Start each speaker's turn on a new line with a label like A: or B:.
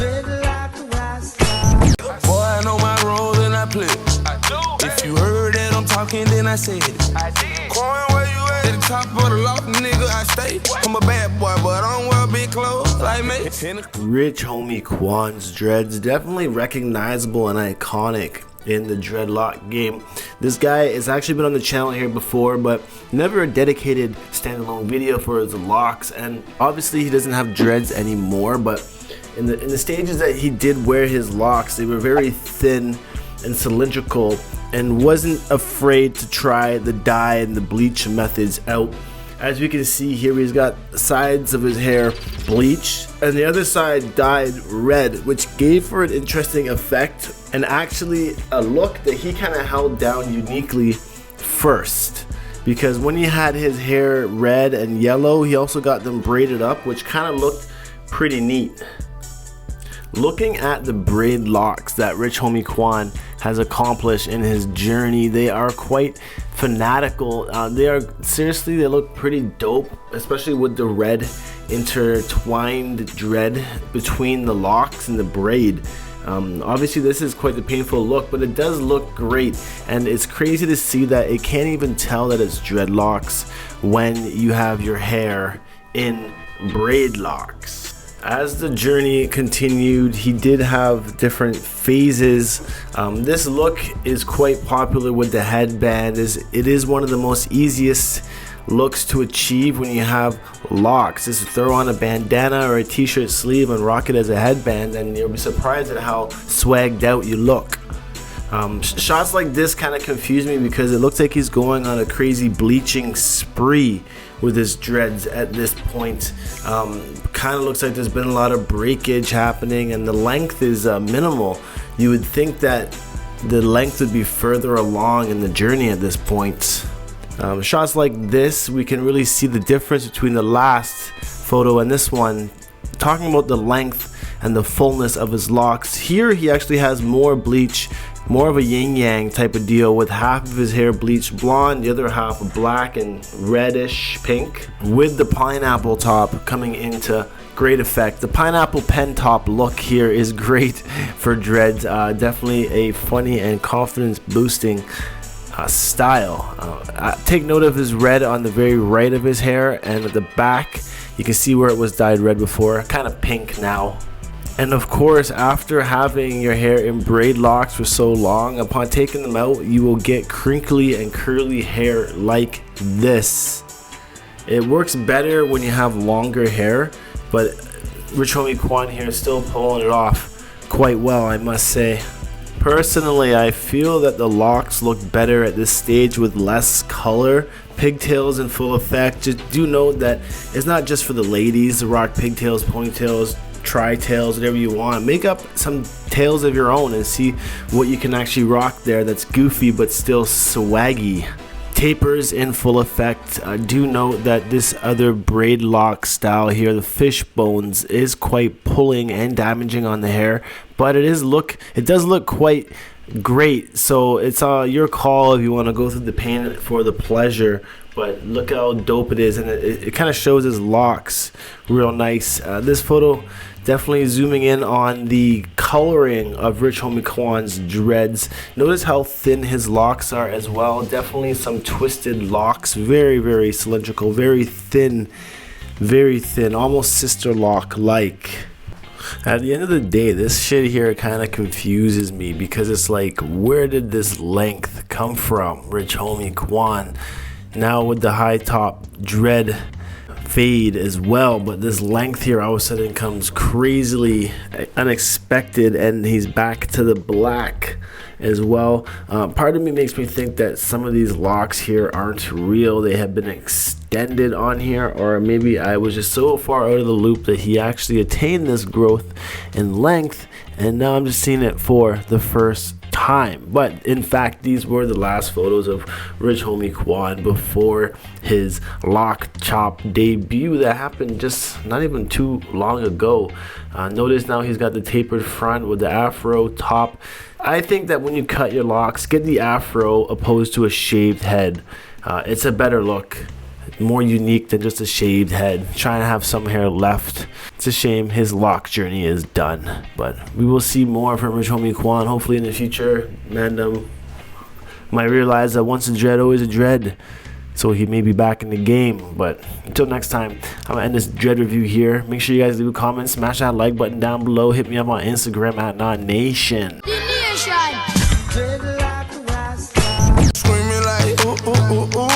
A: Boy, I know my role and I play it. If you heard that I'm talking, then I said it. QUAN, where you at? At the top of the loft, nigga, I stay. I'm a bad boy, but I don't wear big clothes like me.
B: Rich homie QUAN's dreads, definitely recognizable and iconic in the dreadlock game. This guy has actually been on the channel here before, but never a dedicated standalone video for his locks, and obviously he doesn't have dreads anymore, but in the stages that he did wear his locks, they were very thin and cylindrical, and wasn't afraid to try the dye and the bleach methods out. As we can see here, he's got sides of his hair bleached and the other side dyed red, which gave for an interesting effect and actually a look that he kind of held down uniquely first, because when he had his hair red and yellow, he also got them braided up, which kind of looked pretty neat. Looking at the braid locks that Rich homie QUAN has accomplished in his journey, they are quite fanatical. They look pretty dope, especially with the red intertwined dread between the locks and the braid. Obviously this is quite the painful look, but it does look great, and it's crazy to see that it can't even tell that it's dreadlocks when you have your hair in braid locks. As the journey continued, he did have different phases. This look is quite popular with the headband. It is one of the most easiest looks to achieve when you have locks. Just throw on a bandana or a t-shirt sleeve and rock it as a headband, and you'll be surprised at how swagged out you look. Shots like this kind of confuse me because it looks like he's going on a crazy bleaching spree with his dreads at this point. Kind of looks like there's been a lot of breakage happening, and the length is minimal. You would think that the length would be further along in the journey at this point. Shots like this, we can really see the difference between the last photo and this one. Talking about the length and the fullness of his locks, here he actually has more bleach, more of a yin-yang type of deal, with half of his hair bleached blonde, the other half black and reddish pink, with the pineapple top coming into great effect. The pineapple pen top look here is great for dreads. Definitely a funny and confidence boosting style. Take note of his red on the very right of his hair, and at the back you can see where it was dyed red before, kind of pink now. And of course, after having your hair in braid locks for so long, upon taking them out, you will get crinkly and curly hair like this. It works better when you have longer hair, but Rich homie QUAN here is still pulling it off quite well, I must say. Personally, I feel that the locks look better at this stage with less color. Pigtails in full effect. Just do note that it's not just for the ladies to rock pigtails, ponytails, tri-tails, whatever you want. Make up some tails of your own and see what you can actually rock there that's goofy but still swaggy. Tapers in full effect. Do note that this other braid lock style here, the fish bones, is quite pulling and damaging on the hair, but it does look quite great. So it's your call if you want to go through the pain for the pleasure, but look how dope it is, and it kind of shows his locks real nice. This photo definitely zooming in on the coloring of Rich homie QUAN's dreads. Notice how thin his locks are as well. Definitely some twisted locks, very cylindrical, very thin, almost sister lock like. At the end of the day, this shit here kind of confuses me, because it's like, where did this length come from, Rich homie QUAN? Now with the high top dread fade as well, but this length here all of a sudden comes crazily unexpected, and he's back to the black as well. Part of me makes me think that some of these locks here aren't real. They have been extended on here, or maybe I was just so far out of the loop that he actually attained this growth in length, and now I'm just seeing it for the first time. But in fact, these were the last photos of Rich homie QUAN before his lock chop debut that happened just not even too long ago. Notice now he's got the tapered front with the afro top. I think that when you cut your locks, get the afro opposed to a shaved head. It's a better look. more unique than just a shaved head, trying to have some hair left. It's a shame his lock journey is done, but we will see more from rich homie QUAN hopefully in the future. Mandem might realize that once a dread, always a dread, so he may be back in the game. But until next time, I'm gonna end this dread review here. Make sure you guys leave a comment, smash that like button down below, hit me up on Instagram at KNOTNation.
A: Screaming like ooh ooh ooh ooh.